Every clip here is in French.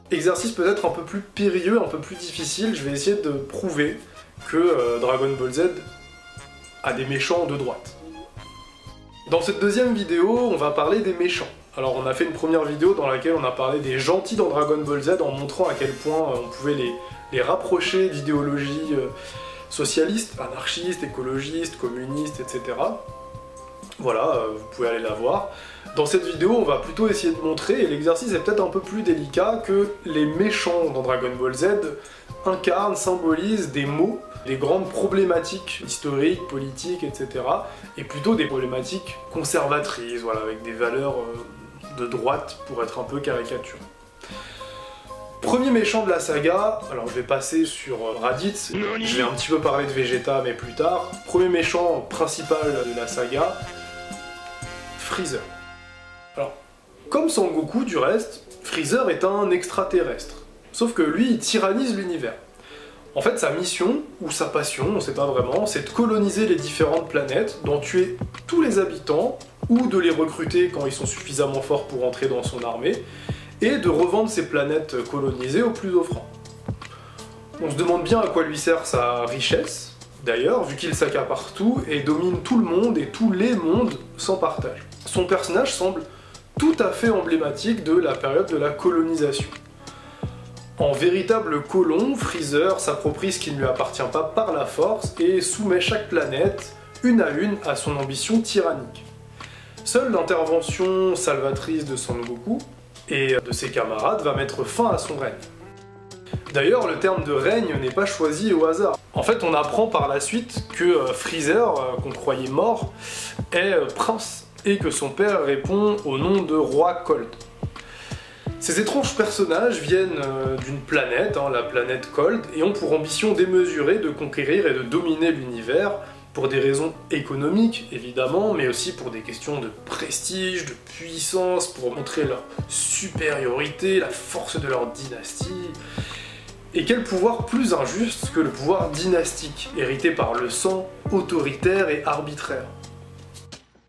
Exercice peut-être un peu plus périlleux, un peu plus difficile, je vais essayer de prouver que Dragon Ball Z a des méchants de droite. Dans cette deuxième vidéo, on va parler des méchants. Alors on a fait une première vidéo dans laquelle on a parlé des gentils dans Dragon Ball Z en montrant à quel point on pouvait les rapprocher d'idéologies socialistes, anarchistes, écologistes, communistes, etc. Voilà, vous pouvez aller la voir. Dans cette vidéo, on va plutôt essayer de montrer, et l'exercice est peut-être un peu plus délicat, que les méchants dans Dragon Ball Z incarnent, symbolisent des maux, des grandes problématiques historiques, politiques, etc. Et plutôt des problématiques conservatrices, voilà, avec des valeurs de droite pour être un peu caricaturé. Premier méchant de la saga, alors je vais passer sur Raditz, je vais un petit peu parler de Vegeta mais plus tard. Premier méchant principal de la saga, Freezer. Alors, comme Sangoku du reste, Freezer est un extraterrestre. Sauf que lui, il tyrannise l'univers. En fait, sa mission, ou sa passion, on sait pas vraiment, c'est de coloniser les différentes planètes, d'en tuer tous les habitants, ou de les recruter quand ils sont suffisamment forts pour entrer dans son armée, et de revendre ces planètes colonisées aux plus offrants. On se demande bien à quoi lui sert sa richesse, d'ailleurs, vu qu'il s'accapare tout et domine tout le monde et tous les mondes sans partage. Son personnage semble tout à fait emblématique de la période de la colonisation. En véritable colon, Freezer s'approprie ce qui ne lui appartient pas par la force et soumet chaque planète, une à son ambition tyrannique. Seule l'intervention salvatrice de Sangoku et de ses camarades va mettre fin à son règne. D'ailleurs, le terme de règne n'est pas choisi au hasard. En fait, on apprend par la suite que Freezer, qu'on croyait mort, est prince, et que son père répond au nom de roi Cold. Ces étranges personnages viennent d'une planète, la planète Cold, et ont pour ambition démesurée de conquérir et de dominer l'univers, pour des raisons économiques évidemment, mais aussi pour des questions de prestige, de puissance, pour montrer leur supériorité, la force de leur dynastie. Et quel pouvoir plus injuste que le pouvoir dynastique, hérité par le sang, autoritaire et arbitraire.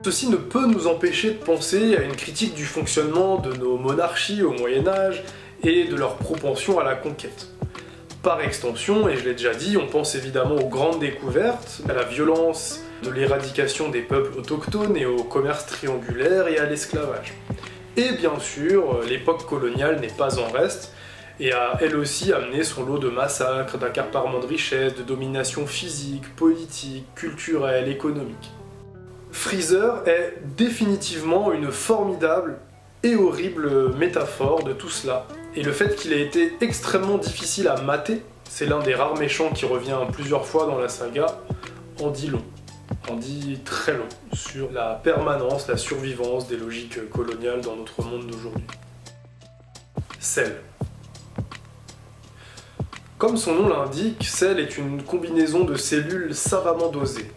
Ceci ne peut nous empêcher de penser à une critique du fonctionnement de nos monarchies au Moyen-Âge et de leur propension à la conquête. Par extension, et je l'ai déjà dit, on pense évidemment aux grandes découvertes, à la violence de l'éradication des peuples autochtones et au commerce triangulaire et à l'esclavage. Et bien sûr, l'époque coloniale n'est pas en reste, et a elle aussi amené son lot de massacres, d'accaparement de richesses, de domination physique, politique, culturelle, économique. Freezer est définitivement une formidable et horrible métaphore de tout cela, et le fait qu'il ait été extrêmement difficile à mater, c'est l'un des rares méchants qui revient plusieurs fois dans la saga, en dit long. En dit très long sur la permanence, la survivance des logiques coloniales dans notre monde d'aujourd'hui. Cell. Comme son nom l'indique, Cell est une combinaison de cellules savamment dosées,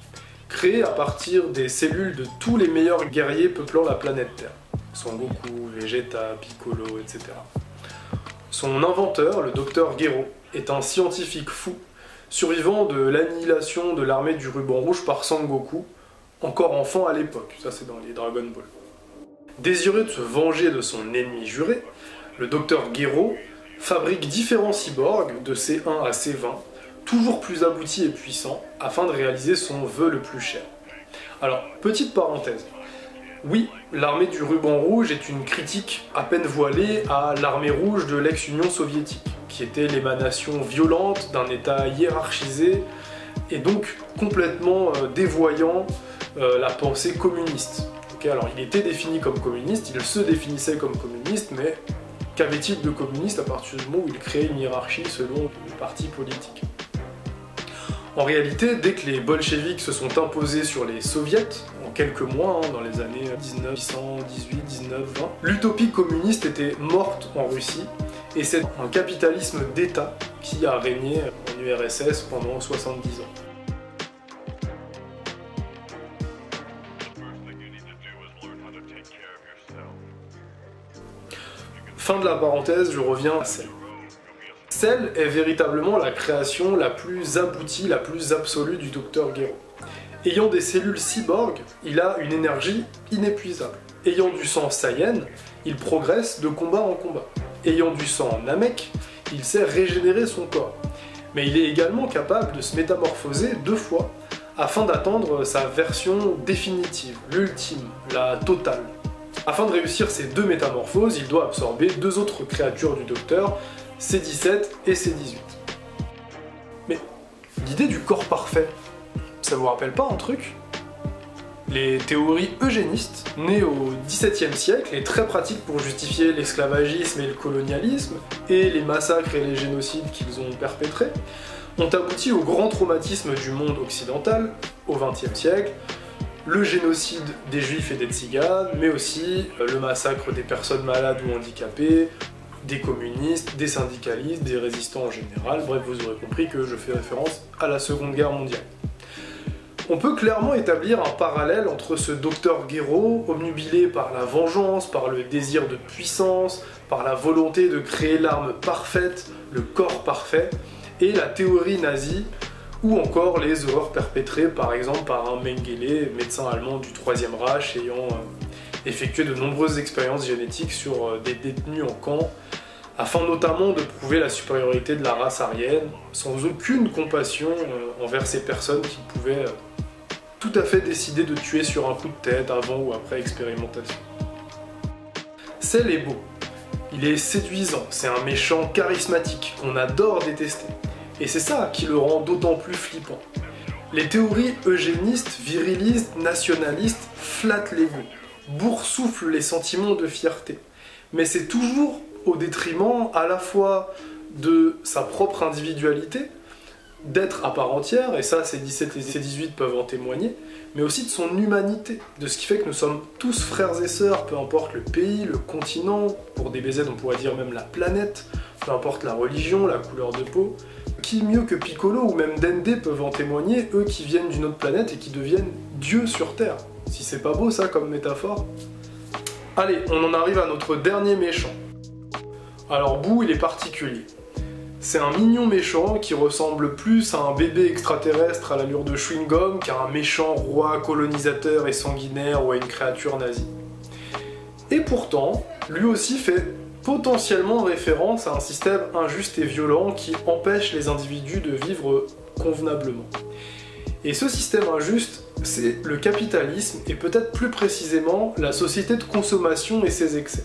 créées à partir des cellules de tous les meilleurs guerriers peuplant la planète Terre. Sangoku, Vegeta, Piccolo, etc. Son inventeur, le Dr Gero, est un scientifique fou, survivant de l'annihilation de l'armée du ruban rouge par Sangoku, encore enfant à l'époque, ça c'est dans les Dragon Ball. Désireux de se venger de son ennemi juré, le Dr Gero fabrique différents cyborgs de C1 à C20, toujours plus aboutis et puissants, afin de réaliser son vœu le plus cher. Alors, petite parenthèse. Oui, l'armée du ruban rouge est une critique à peine voilée à l'armée rouge de l'ex-Union soviétique, qui était l'émanation violente d'un État hiérarchisé et donc complètement dévoyant la pensée communiste. Okay, alors il était défini comme communiste, il se définissait comme communiste, mais qu'avait-il de communiste à partir du moment où il créait une hiérarchie selon les partis politiques? En réalité, dès que les bolcheviks se sont imposés sur les soviets, en quelques mois, dans les années 1918, 19, 20, l'utopie communiste était morte en Russie, et c'est un capitalisme d'État qui a régné en URSS pendant 70 ans. Fin de la parenthèse, je reviens à Cell. Cell est véritablement la création la plus aboutie, la plus absolue du Dr Gero. Ayant des cellules cyborg, il a une énergie inépuisable. Ayant du sang Saiyan, il progresse de combat en combat. ayant du sang en Namek, il sait régénérer son corps. Mais il est également capable de se métamorphoser 2 fois afin d'atteindre sa version définitive, l'ultime, la totale. Afin de réussir ces 2 métamorphoses, il doit absorber 2 autres créatures du Docteur, C-17 et C-18. Mais l'idée du corps parfait, ça vous rappelle pas un truc ? Les théories eugénistes, nées au XVIIe siècle et très pratiques pour justifier l'esclavagisme et le colonialisme, et les massacres et les génocides qu'ils ont perpétrés, ont abouti au grand traumatisme du monde occidental, au XXe siècle, le génocide des juifs et des tziganes, mais aussi le massacre des personnes malades ou handicapées, des communistes, des syndicalistes, des résistants en général, bref, vous aurez compris que je fais référence à la Seconde Guerre mondiale. On peut clairement établir un parallèle entre ce docteur Gero, obnubilé par la vengeance, par le désir de puissance, par la volonté de créer l'arme parfaite, le corps parfait, et la théorie nazie, ou encore les horreurs perpétrées par exemple par un Mengele, médecin allemand du Troisième Reich, ayant effectué de nombreuses expériences génétiques sur des détenus en camp, afin notamment de prouver la supériorité de la race aryenne, sans aucune compassion envers ces personnes qui pouvaient tout à fait décider de tuer sur un coup de tête avant ou après expérimentation. Cell est beau, il est séduisant, c'est un méchant charismatique qu'on adore détester. Et c'est ça qui le rend d'autant plus flippant. Les théories eugénistes, virilistes, nationalistes flattent l'ego, boursouflent les sentiments de fierté. Mais c'est toujours au détriment à la fois de sa propre individualité, d'être à part entière, et ça C-17 et C-18 peuvent en témoigner, mais aussi de son humanité, de ce qui fait que nous sommes tous frères et sœurs, peu importe le pays, le continent, pour des BZ on pourrait dire même la planète, peu importe la religion, la couleur de peau. Qui mieux que Piccolo ou même Dende peuvent en témoigner, eux qui viennent d'une autre planète et qui deviennent dieux sur Terre. Si c'est pas beau ça comme métaphore. Allez, on en arrive à notre dernier méchant. Alors Boo, il est particulier. C'est un mignon méchant qui ressemble plus à un bébé extraterrestre à l'allure de chewing-gum qu'à un méchant roi colonisateur et sanguinaire ou à une créature nazie. Et pourtant, lui aussi fait potentiellement référence à un système injuste et violent qui empêche les individus de vivre convenablement. Et ce système injuste, c'est le capitalisme et peut-être plus précisément la société de consommation et ses excès.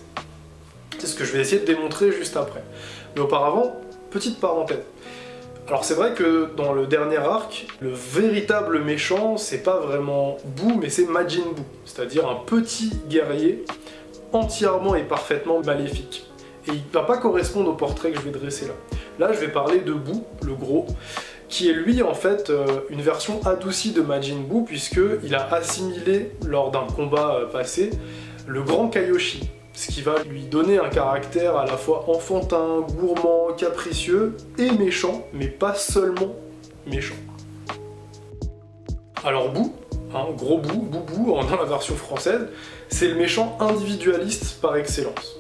C'est ce que je vais essayer de démontrer juste après. Mais auparavant, petite parenthèse. Alors c'est vrai que dans le dernier arc, le véritable méchant, c'est pas vraiment Boo, mais c'est Majin Buu, c'est-à-dire un petit guerrier entièrement et parfaitement maléfique. Et il va pas correspondre au portrait que je vais dresser là. Là, je vais parler de Boo, le gros, qui est lui en fait une version adoucie de Majin Buu, puisqu'il a assimilé lors d'un combat passé le grand Kaiyoshi, ce qui va lui donner un caractère à la fois enfantin, gourmand, capricieux et méchant, mais pas seulement méchant. Alors Boo, gros Boo, Boubou dans la version française, c'est le méchant individualiste par excellence.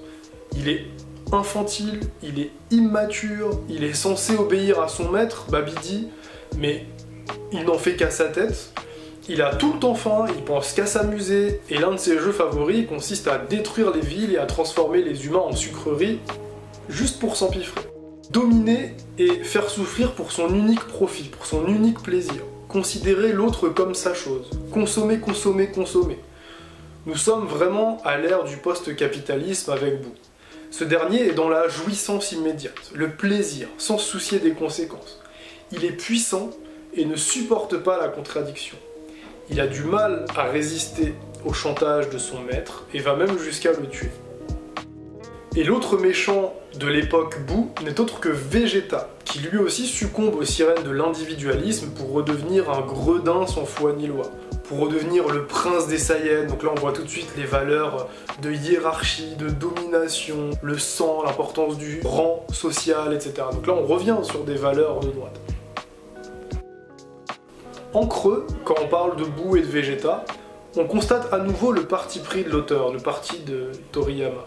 Il est infantile, il est immature, il est censé obéir à son maître, Babidi, mais il n'en fait qu'à sa tête. Il a tout le temps faim, il pense qu'à s'amuser, et l'un de ses jeux favoris consiste à détruire les villes et à transformer les humains en sucreries, juste pour s'empiffrer. Dominer et faire souffrir pour son unique profit, pour son unique plaisir. Considérer l'autre comme sa chose. Consommer, consommer, consommer. Nous sommes vraiment à l'ère du post-capitalisme avec Boo. Ce dernier est dans la jouissance immédiate, le plaisir, sans se soucier des conséquences. Il est puissant et ne supporte pas la contradiction. Il a du mal à résister au chantage de son maître et va même jusqu'à le tuer. Et l'autre méchant de l'époque Boo n'est autre que Vegeta, qui lui aussi succombe aux sirènes de l'individualisme pour redevenir un gredin sans foi ni loi, pour redevenir le prince des Saiyans. Donc là on voit tout de suite les valeurs de hiérarchie, de domination, le sang, l'importance du rang social, etc. Donc là on revient sur des valeurs de droite. En creux, quand on parle de Boo et de Vegeta, on constate à nouveau le parti pris de l'auteur, le parti de Toriyama.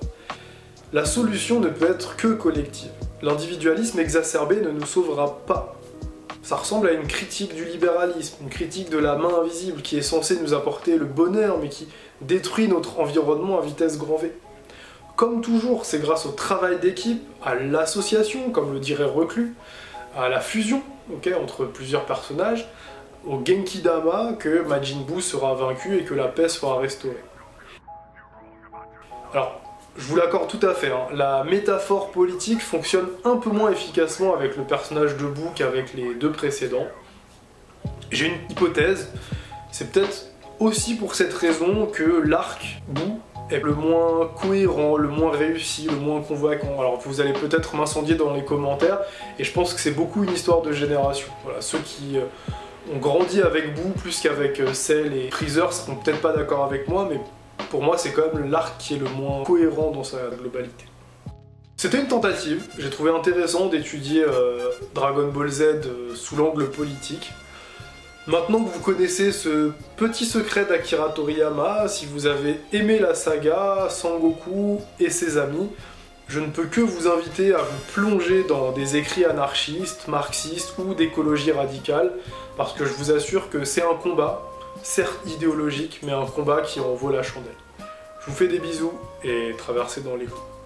La solution ne peut être que collective. L'individualisme exacerbé ne nous sauvera pas. Ça ressemble à une critique du libéralisme, une critique de la main invisible qui est censée nous apporter le bonheur mais qui détruit notre environnement à vitesse grand V. comme toujours, c'est grâce au travail d'équipe, à l'association, comme le dirait Reclus, à la fusion entre plusieurs personnages, au Genki-Dama, que Majin Buu sera vaincu et que la paix sera restaurée. Alors, je vous l'accorde tout à fait, la métaphore politique fonctionne un peu moins efficacement avec le personnage de Buu qu'avec les deux précédents. J'ai une hypothèse, c'est peut-être aussi pour cette raison que l'arc Buu est le moins cohérent, le moins réussi, le moins convaincant. Alors vous allez peut-être m'incendier dans les commentaires, et je pense que c'est beaucoup une histoire de génération. Voilà, ceux qui ont grandi avec Buu plus qu'avec Cell et Freezer seront peut-être pas d'accord avec moi, mais pour moi c'est quand même l'arc qui est le moins cohérent dans sa globalité. C'était une tentative, j'ai trouvé intéressant d'étudier Dragon Ball Z sous l'angle politique. Maintenant que vous connaissez ce petit secret d'Akira Toriyama, si vous avez aimé la saga, Sangoku et ses amis, je ne peux que vous inviter à vous plonger dans des écrits anarchistes, marxistes ou d'écologie radicale, parce que je vous assure que c'est un combat, certes idéologique, mais un combat qui en vaut la chandelle. Je vous fais des bisous et traversez dans les roues.